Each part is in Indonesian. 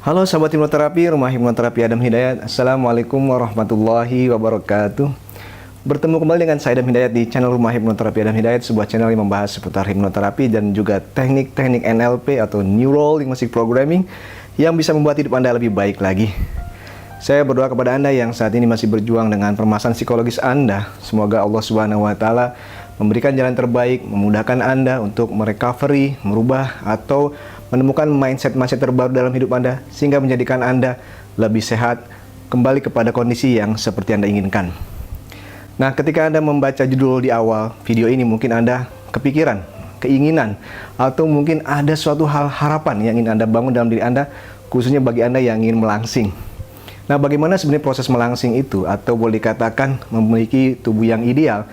Halo sahabat hipnoterapi, Rumah Hipnoterapi Adam Hidayat. Assalamualaikum warahmatullahi wabarakatuh. Bertemu kembali dengan saya Adam Hidayat di channel Rumah Hipnoterapi Adam Hidayat, sebuah channel yang membahas seputar hipnoterapi dan juga teknik-teknik NLP atau Neuro Linguistic Programming yang bisa membuat hidup Anda lebih baik lagi. Saya berdoa kepada Anda yang saat ini masih berjuang dengan permasalahan psikologis Anda. Semoga Allah Subhanahu wa Ta'ala memberikan jalan terbaik, memudahkan Anda untuk merecovery, merubah atau menemukan mindset-mindset terbaru dalam hidup Anda sehingga menjadikan Anda lebih sehat, kembali kepada kondisi yang seperti Anda inginkan. Nah, ketika Anda membaca judul di awal video ini, mungkin Anda kepikiran, keinginan, atau mungkin ada suatu hal harapan yang ingin Anda bangun dalam diri Anda, khususnya bagi Anda yang ingin melangsing. Nah, bagaimana sebenarnya proses melangsing itu, atau boleh dikatakan memiliki tubuh yang ideal?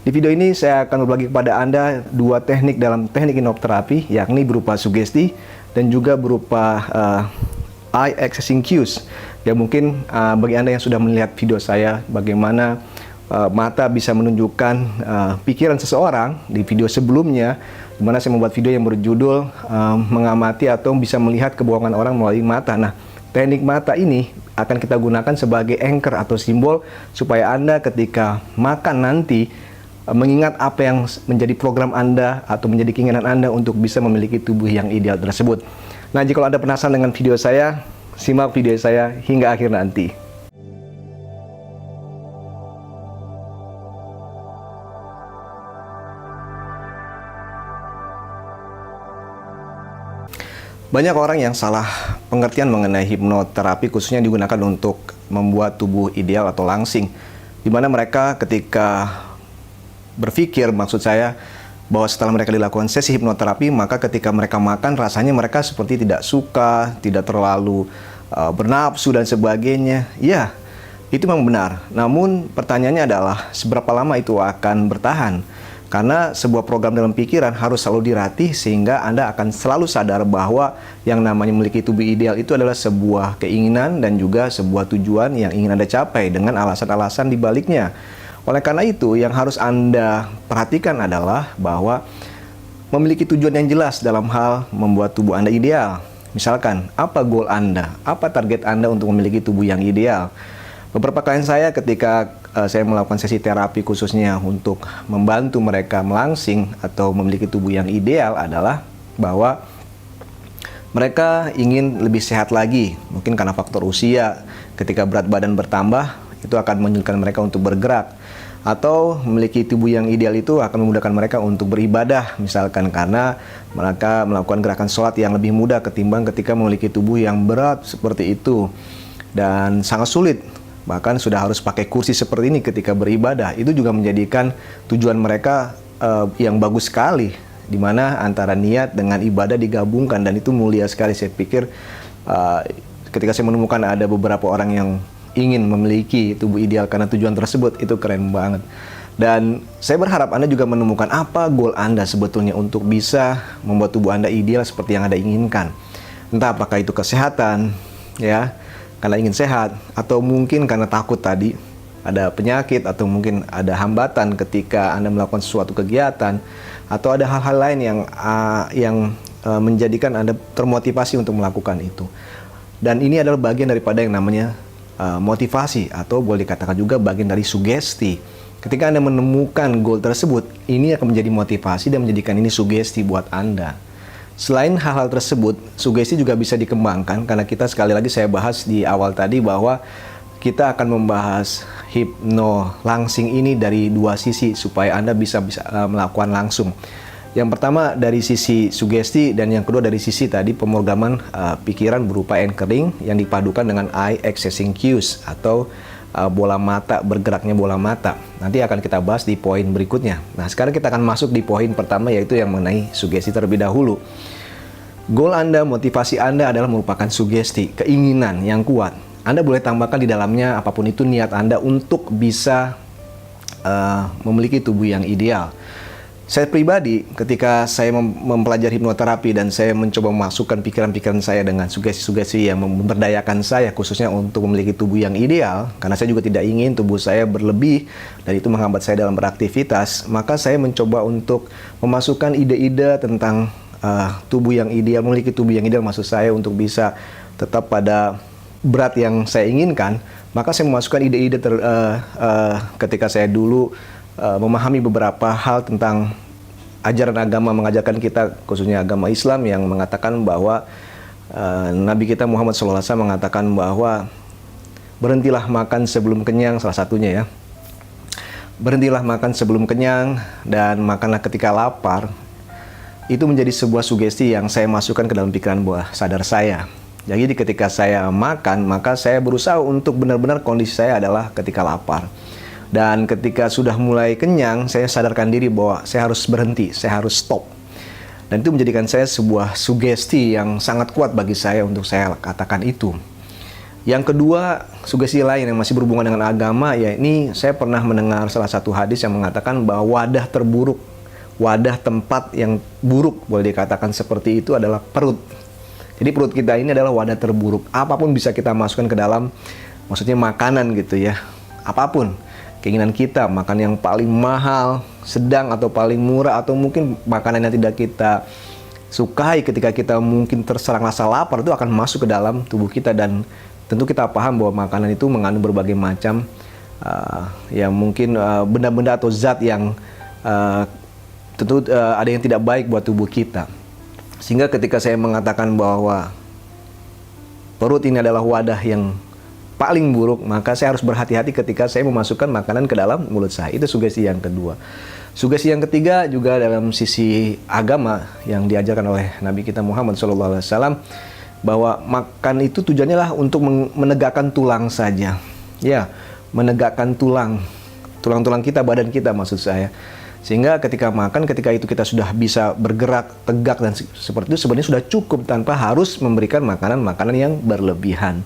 Di video ini saya akan berbagi kepada Anda dua teknik dalam teknik hipnoterapi, yakni berupa sugesti dan juga berupa eye accessing cues. Ya, mungkin bagi Anda yang sudah melihat video saya bagaimana mata bisa menunjukkan pikiran seseorang di video sebelumnya, di mana saya membuat video yang berjudul mengamati atau bisa melihat kebohongan orang melalui mata. Nah, teknik mata ini akan kita gunakan sebagai anchor atau simbol supaya Anda ketika makan nanti mengingat apa yang menjadi program Anda atau menjadi keinginan Anda untuk bisa memiliki tubuh yang ideal tersebut. Nah, jika Anda penasaran dengan video saya, simak video saya hingga akhir nanti. Banyak orang yang salah pengertian mengenai hipnoterapi, khususnya digunakan untuk membuat tubuh ideal atau langsing, di mana mereka ketika berpikir, maksud saya, bahwa setelah mereka dilakukan sesi hipnoterapi, maka ketika mereka makan rasanya mereka seperti tidak suka, tidak terlalu bernafsu dan sebagainya. Ya, itu memang benar. Namun pertanyaannya adalah seberapa lama itu akan bertahan? Karena sebuah program dalam pikiran harus selalu dilatih sehingga Anda akan selalu sadar bahwa yang namanya memiliki tubuh ideal itu adalah sebuah keinginan dan juga sebuah tujuan yang ingin Anda capai dengan alasan-alasan di baliknya. Oleh karena itu, yang harus Anda perhatikan adalah bahwa memiliki tujuan yang jelas dalam hal membuat tubuh Anda ideal. Misalkan, apa goal Anda? Apa target Anda untuk memiliki tubuh yang ideal? Beberapa klien saya ketika saya melakukan sesi terapi khususnya untuk membantu mereka melangsing atau memiliki tubuh yang ideal adalah bahwa mereka ingin lebih sehat lagi. Mungkin karena faktor usia, ketika berat badan bertambah, itu akan menyulitkan mereka untuk bergerak. Atau memiliki tubuh yang ideal itu akan memudahkan mereka untuk beribadah, misalkan karena mereka melakukan gerakan sholat yang lebih mudah ketimbang ketika memiliki tubuh yang berat seperti itu dan sangat sulit, bahkan sudah harus pakai kursi seperti ini ketika beribadah. Itu juga menjadikan tujuan mereka yang bagus sekali, di mana antara niat dengan ibadah digabungkan, dan itu mulia sekali. Saya pikir ketika saya menemukan ada beberapa orang yang ingin memiliki tubuh ideal karena tujuan tersebut, itu keren banget. Dan saya berharap Anda juga menemukan apa goal Anda sebetulnya untuk bisa membuat tubuh Anda ideal seperti yang Anda inginkan. Entah apakah itu kesehatan, ya, karena ingin sehat, atau mungkin karena takut tadi ada penyakit, atau mungkin ada hambatan ketika Anda melakukan suatu kegiatan, atau ada hal-hal lain yang menjadikan Anda termotivasi untuk melakukan itu. Dan ini adalah bagian daripada yang namanya motivasi, atau boleh dikatakan juga bagian dari sugesti. Ketika Anda menemukan goal tersebut, ini akan menjadi motivasi dan menjadikan ini sugesti buat Anda. Selain hal-hal tersebut, sugesti juga bisa dikembangkan karena kita, sekali lagi saya bahas di awal tadi, bahwa kita akan membahas hipno langsing ini dari dua sisi supaya Anda bisa melakukan langsung. Yang pertama dari sisi sugesti, dan yang kedua dari sisi tadi pemrograman pikiran berupa anchoring yang dipadukan dengan eye accessing cues atau bola mata, bergeraknya bola mata. Nanti akan kita bahas di poin berikutnya. Nah, sekarang kita akan masuk di poin pertama, yaitu yang mengenai sugesti terlebih dahulu. Goal Anda, motivasi Anda adalah merupakan sugesti, keinginan yang kuat. Anda boleh tambahkan di dalamnya apapun itu niat Anda untuk bisa memiliki tubuh yang ideal. Saya pribadi, ketika saya mempelajari hipnoterapi dan saya mencoba memasukkan pikiran-pikiran saya dengan sugesti-sugesti yang memberdayakan saya, khususnya untuk memiliki tubuh yang ideal, karena saya juga tidak ingin tubuh saya berlebih dan itu menghambat saya dalam beraktivitas, maka saya mencoba untuk memasukkan ide-ide tentang tubuh yang ideal, memiliki tubuh yang ideal, maksud saya untuk bisa tetap pada berat yang saya inginkan, maka saya memasukkan ide-ide ketika saya dulu memahami beberapa hal tentang ajaran agama mengajarkan kita, khususnya agama Islam yang mengatakan bahwa Nabi kita Muhammad SAW mengatakan bahwa berhentilah makan sebelum kenyang, salah satunya ya. Berhentilah makan sebelum kenyang dan makanlah ketika lapar. Itu menjadi sebuah sugesti yang saya masukkan ke dalam pikiran bawah sadar saya. Jadi ketika saya makan, maka saya berusaha untuk benar-benar kondisi saya adalah ketika lapar. Dan ketika sudah mulai kenyang, saya sadarkan diri bahwa saya harus berhenti, saya harus stop. Dan itu menjadikan saya sebuah sugesti yang sangat kuat bagi saya untuk saya katakan itu. Yang kedua, sugesti lain yang masih berhubungan dengan agama, yakni saya pernah mendengar salah satu hadis yang mengatakan bahwa wadah terburuk, wadah tempat yang buruk, boleh dikatakan seperti itu, adalah perut. Jadi perut kita ini adalah wadah terburuk. Apapun bisa kita masukkan ke dalam, maksudnya makanan gitu ya. Apapun. Keinginan kita, makan yang paling mahal, sedang atau paling murah, atau mungkin makanan yang tidak kita sukai ketika kita mungkin terserang rasa lapar, itu akan masuk ke dalam tubuh kita. Dan tentu kita paham bahwa makanan itu mengandung berbagai macam ya mungkin benda-benda atau zat yang tentu ada yang tidak baik buat tubuh kita. Sehingga ketika saya mengatakan bahwa perut ini adalah wadah yang paling buruk, maka saya harus berhati-hati ketika saya memasukkan makanan ke dalam mulut saya. Itu sugesti yang kedua. Sugesti yang ketiga juga dalam sisi agama yang diajarkan oleh Nabi kita Muhammad SAW, bahwa makan itu tujuannya lah untuk menegakkan tulang saja. Ya, menegakkan tulang-tulang kita, badan kita maksud saya. Sehingga ketika makan, ketika itu kita sudah bisa bergerak, tegak dan seperti itu, sebenarnya sudah cukup tanpa harus memberikan makanan-makanan yang berlebihan.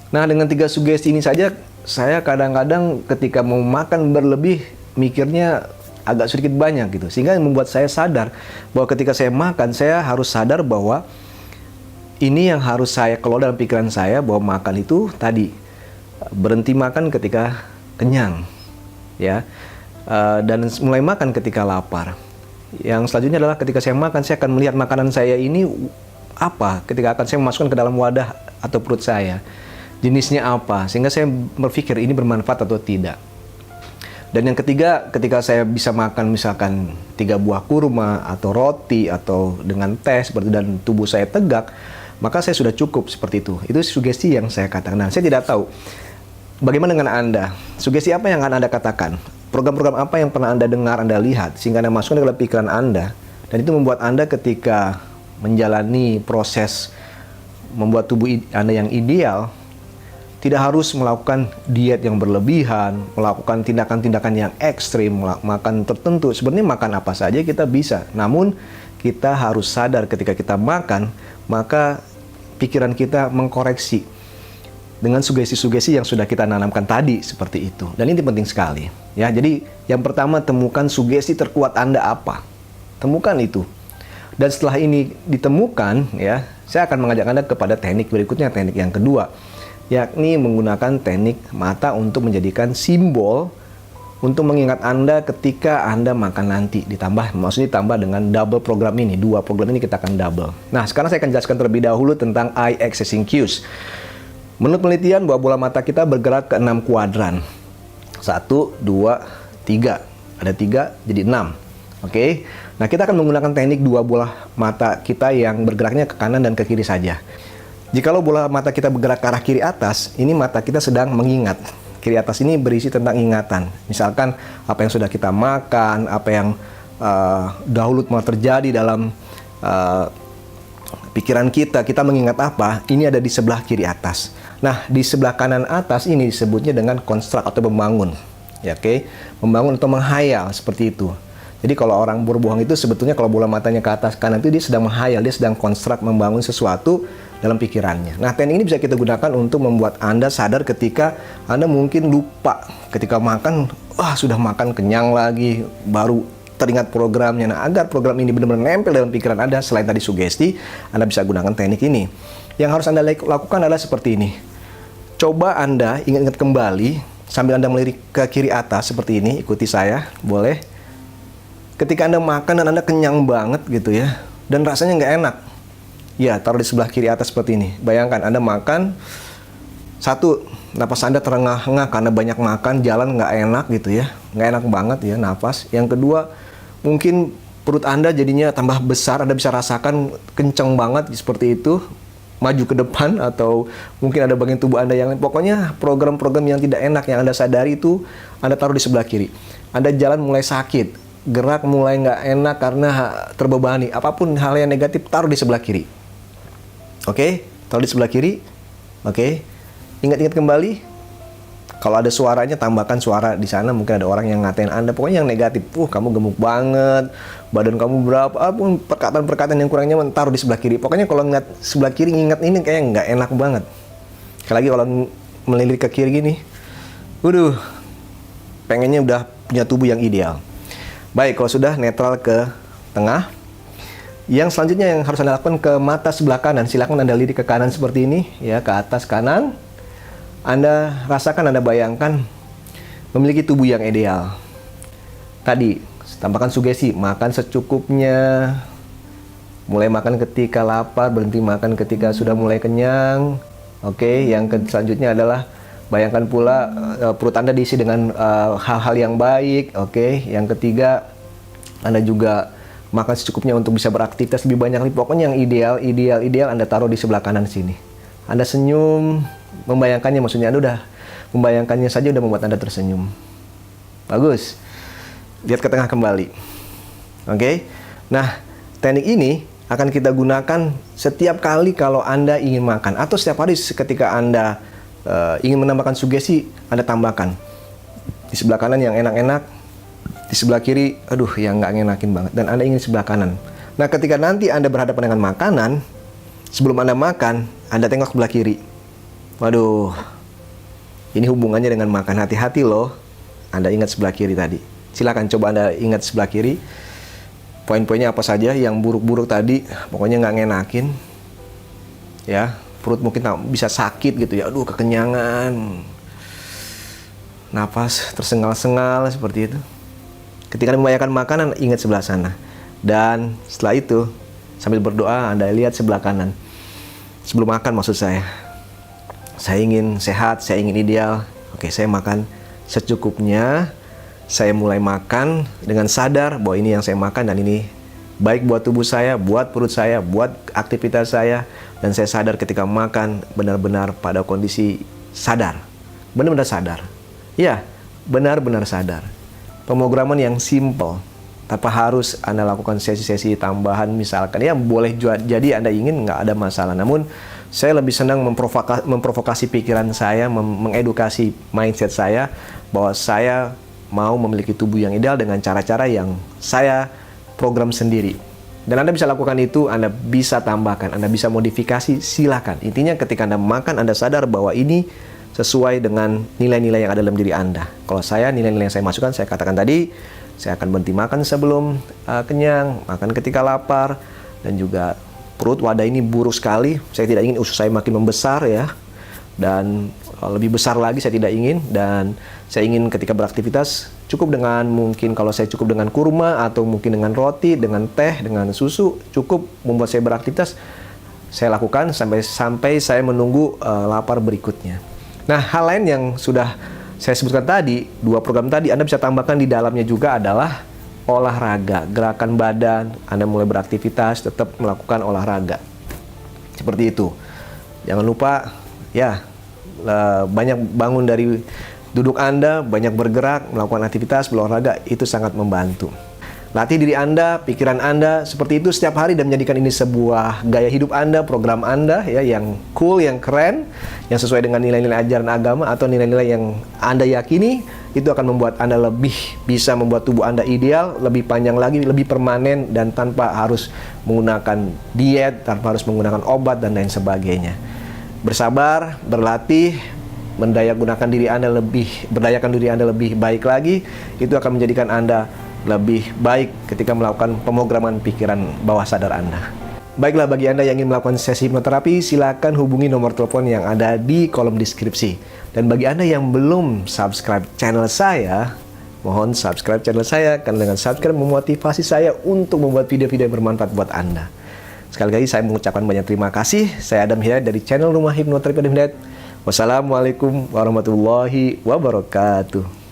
Nah, dengan 3 sugesti ini saja, saya kadang-kadang ketika mau makan berlebih, mikirnya agak sedikit banyak gitu. Sehingga membuat saya sadar bahwa ketika saya makan, saya harus sadar bahwa ini yang harus saya kelola dalam pikiran saya, bahwa makan itu tadi, berhenti makan ketika kenyang, ya. Dan mulai makan ketika lapar. Yang selanjutnya adalah ketika saya makan, saya akan melihat makanan saya ini apa ketika akan saya masukkan ke dalam wadah atau perut saya. Jenisnya apa, sehingga saya berpikir ini bermanfaat atau tidak. Dan yang ketiga, ketika saya bisa makan misalkan 3 buah kurma atau roti atau dengan teh seperti, dan tubuh saya tegak, maka saya sudah cukup seperti itu. Itu sugesti yang saya katakan. Nah, saya tidak tahu bagaimana dengan Anda. Sugesti apa yang akan Anda katakan? Program-program apa yang pernah Anda dengar, Anda lihat, sehingga Anda masukkan ke dalam pikiran Anda, dan itu membuat Anda ketika menjalani proses membuat tubuh Anda yang ideal, tidak harus melakukan diet yang berlebihan, melakukan tindakan-tindakan yang ekstrim, makan tertentu. Sebenarnya makan apa saja kita bisa, namun kita harus sadar ketika kita makan, maka pikiran kita mengkoreksi dengan sugesti-sugesti yang sudah kita nanamkan tadi, seperti itu. Dan ini penting sekali. Ya, jadi yang pertama, temukan sugesti terkuat Anda apa. Temukan itu. Dan setelah ini ditemukan, ya, saya akan mengajak Anda kepada teknik berikutnya, teknik yang kedua, yakni menggunakan teknik mata untuk menjadikan simbol untuk mengingat Anda ketika Anda makan nanti. Maksudnya ditambah dengan double program ini. 2 program ini kita akan double. Nah, sekarang saya akan jelaskan terlebih dahulu tentang eye accessing cues. Menurut penelitian bahwa bola mata kita bergerak ke 6 kuadran. 1, 2, 3. Ada 3, jadi 6. Oke. Nah, kita akan menggunakan teknik 2 bola mata kita yang bergeraknya ke kanan dan ke kiri saja. Jikalau bola mata kita bergerak ke arah kiri atas, ini mata kita sedang mengingat. Kiri atas ini berisi tentang ingatan. Misalkan apa yang sudah kita makan, apa yang dahulu pernah terjadi dalam pikiran kita mengingat apa, ini ada di sebelah kiri atas. Nah, di sebelah kanan atas ini disebutnya dengan konstruk atau membangun. Ya, oke. Membangun atau menghayal, seperti itu. Jadi kalau orang berbohong itu sebetulnya kalau bola matanya ke atas kanan itu dia sedang menghayal, dia sedang konstruk, membangun sesuatu dalam pikirannya. Nah, teknik ini bisa kita gunakan untuk membuat Anda sadar ketika Anda mungkin lupa ketika makan, sudah makan kenyang lagi, baru teringat programnya. Nah, agar program ini benar-benar nempel dalam pikiran Anda, selain tadi sugesti, Anda bisa gunakan teknik ini. Yang harus Anda lakukan adalah seperti ini. Coba Anda ingat-ingat kembali sambil Anda melirik ke kiri atas seperti ini. Ikuti saya, boleh. Ketika Anda makan dan Anda kenyang banget gitu ya, dan rasanya nggak enak. Ya, taruh di sebelah kiri atas seperti ini. Bayangkan Anda makan, satu, napas Anda terengah-engah karena banyak makan, jalan nggak enak gitu ya. Nggak enak banget ya napas. Yang kedua, mungkin perut Anda jadinya tambah besar, Anda bisa rasakan kenceng banget seperti itu. Maju ke depan atau mungkin ada bagian tubuh Anda yang lain. Pokoknya program-program yang tidak enak yang Anda sadari itu Anda taruh di sebelah kiri. Anda jalan mulai sakit, gerak mulai nggak enak karena terbebani. Apapun hal yang negatif taruh di sebelah kiri. Oke, taruh di sebelah kiri. Oke, ingat-ingat kembali. Kalau ada suaranya, tambahkan suara di sana. Mungkin ada orang yang ngatain Anda. Pokoknya yang negatif. Kamu gemuk banget. Badan kamu berapa. Apapun perkataan-perkataan yang kurang nyaman, taruh di sebelah kiri. Pokoknya kalau ngeliat sebelah kiri, ingat ini kayak nggak enak banget. Sekali lagi kalau melirik ke kiri gini. Waduh, pengennya udah punya tubuh yang ideal. Baik, kalau sudah netral ke tengah. Yang selanjutnya yang harus Anda lakukan ke mata sebelah kanan. Silakan Anda lirik ke kanan seperti ini. Ya, ke atas kanan. Anda rasakan, Anda bayangkan memiliki tubuh yang ideal. Tadi, tambahkan sugesti, makan secukupnya. Mulai makan ketika lapar, berhenti makan ketika sudah mulai kenyang. Oke, yang selanjutnya adalah bayangkan pula perut Anda diisi dengan hal-hal yang baik. Oke, yang ketiga, Anda juga makan secukupnya untuk bisa beraktivitas lebih banyak. Pokoknya yang ideal Anda taruh di sebelah kanan sini. Anda senyum, membayangkannya, maksudnya Anda udah membayangkannya saja udah membuat Anda tersenyum. Bagus. Lihat ke tengah kembali. Oke. Nah, teknik ini akan kita gunakan setiap kali kalau Anda ingin makan, atau setiap hari ketika Anda ingin menambahkan sugesti, Anda tambahkan. Di sebelah kanan yang enak-enak, di sebelah kiri, aduh yang nggak ngenakin banget, dan Anda ingin sebelah kanan. Nah, ketika nanti Anda berhadapan dengan makanan, sebelum Anda makan, Anda tengok sebelah kiri. Waduh, ini hubungannya dengan makan. Hati-hati loh, Anda ingat sebelah kiri tadi. Silakan coba Anda ingat sebelah kiri. Poin-poinnya apa saja yang buruk-buruk tadi, pokoknya nggak ngenakin. Ya, perut mungkin bisa sakit gitu ya. Aduh, kekenyangan. Napas tersengal-sengal seperti itu. Ketika Anda membayangkan makanan, ingat sebelah sana. Dan setelah itu, sambil berdoa, Anda lihat sebelah kanan. Sebelum makan maksud saya. Saya ingin sehat, saya ingin ideal. Oke, saya makan secukupnya. Saya mulai makan dengan sadar bahwa ini yang saya makan dan ini baik buat tubuh saya, buat perut saya, buat aktivitas saya. Dan saya sadar ketika makan benar-benar pada kondisi sadar. Benar-benar sadar. Ya, benar-benar sadar. Pemrograman yang simple. Tanpa harus Anda lakukan sesi-sesi tambahan misalkan. Ya, boleh jadi Anda ingin, nggak ada masalah. Namun, saya lebih senang memprovokasi pikiran saya, mengedukasi mindset saya bahwa saya mau memiliki tubuh yang ideal dengan cara-cara yang saya program sendiri. Dan Anda bisa lakukan itu, Anda bisa tambahkan, Anda bisa modifikasi, silakan. Intinya ketika Anda makan, Anda sadar bahwa ini sesuai dengan nilai-nilai yang ada dalam diri Anda. Kalau saya, nilai-nilai yang saya masukkan, saya katakan tadi, saya akan berhenti makan sebelum kenyang, makan ketika lapar, dan juga perut wadah ini buruk sekali. Saya tidak ingin usus saya makin membesar ya. Dan lebih besar lagi saya tidak ingin, dan saya ingin ketika beraktivitas cukup dengan, mungkin kalau saya cukup dengan kurma atau mungkin dengan roti, dengan teh, dengan susu, cukup membuat saya beraktivitas. Saya lakukan sampai saya menunggu lapar berikutnya. Nah, hal lain yang sudah saya sebutkan tadi, 2 program tadi, Anda bisa tambahkan di dalamnya juga adalah olahraga, gerakan badan. Anda mulai beraktivitas, tetap melakukan olahraga. Seperti itu. Jangan lupa, ya, banyak bangun dari duduk Anda, banyak bergerak, melakukan aktivitas, berolahraga, itu sangat membantu. Latih diri Anda, pikiran Anda seperti itu setiap hari dan menjadikan ini sebuah gaya hidup Anda, program Anda ya, yang cool, yang keren, yang sesuai dengan nilai-nilai ajaran agama atau nilai-nilai yang Anda yakini. Itu akan membuat Anda lebih bisa membuat tubuh Anda ideal, lebih panjang lagi, lebih permanen, dan tanpa harus menggunakan diet, tanpa harus menggunakan obat dan lain sebagainya. Bersabar, berlatih, berdayakan diri Anda lebih baik lagi. Itu akan menjadikan Anda lebih baik ketika melakukan pemrograman pikiran bawah sadar Anda. Baiklah, bagi Anda yang ingin melakukan sesi hipnoterapi, silakan hubungi nomor telepon yang ada di kolom deskripsi. Dan bagi Anda yang belum subscribe channel saya, mohon subscribe channel saya, karena dengan subscribe memotivasi saya untuk membuat video-video yang bermanfaat buat Anda. Sekali lagi saya mengucapkan banyak terima kasih. Saya Adam Hidayat dari channel Rumah Hipnoterapi Adam Hidayat. Wassalamualaikum warahmatullahi wabarakatuh.